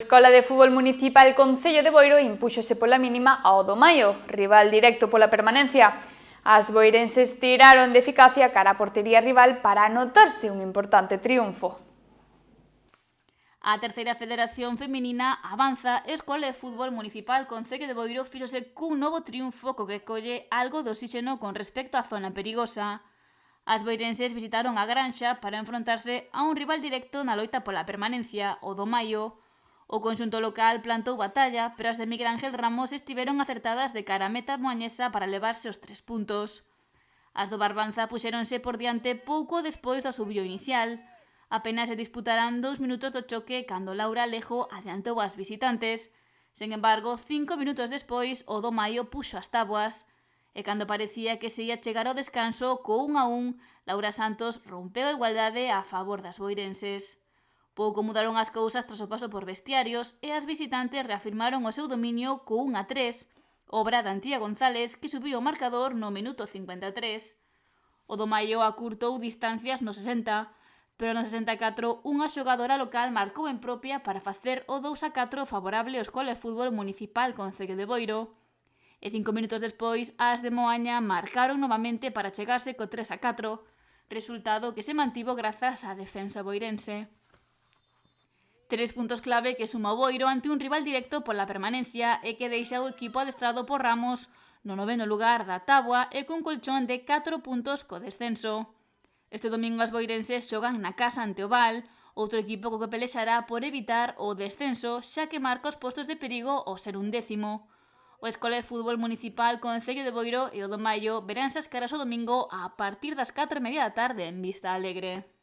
Escola de Fútbol Municipal Concello de Boiro impúxose pola mínima ao do Maio, rival directo pola permanencia. As boirenses tiraron de eficacia cara á portería rival para anotarse un importante triunfo. A terceira federación feminina avanza e a Escola de Fútbol Municipal Concello de Boiro fixose cun novo triunfo co que colle algo de oxíxeno con respecto á zona perigosa. As boirenses visitaron a Granxa para enfrontarse a un rival directo na loita pola permanencia, o do Maio. O conxunto local plantou batalla, pero as de Miguel Ángel Ramos estiveron acertadas de cara a meta moañesa para levarse os 3 puntos. As do Barbanza puxéronse por diante pouco despois do asubío inicial. Apenas se disputarán 2 minutos do choque cando Laura Alejo adiantou as visitantes. Sen embargo, 5 minutos despois, o do Maio puxo as táboas. E cando parecía que se ia chegar ao descanso co 1-1, Laura Santos rompeu a igualdade a favor das boirenses. Pouco mudaron as cousas tras o paso por vestiarios e as visitantes reafirmaron o seu dominio co 1-3, obra de Antía González que subiu o marcador no minuto 53. O do Maio acurtou distancias no 60, pero no 64 unha xogadora local marcou en propia para facer o 2-4 favorable ao Escola de Fútbol Municipal Concello de Boiro. E 5 minutos despois, as de Moaña marcaron novamente para chegarse co 3-4, resultado que se mantivo grazas á defensa boirense. 3 puntos clave que suma o Boiro ante un rival directo pola permanencia e que deixa o equipo adestrado por Ramos no 9º lugar da táboa e cun colchón de 4 puntos co descenso. Este domingo as boirenses xogan na casa ante o Val, outro equipo co que pelexará por evitar o descenso xa que marca os postos de perigo ao ser 11º. O Escola de Fútbol Municipal Concello de Boiro e o do Maio veránse as caras o domingo a partir das 4:30 da tarde en Vista Alegre.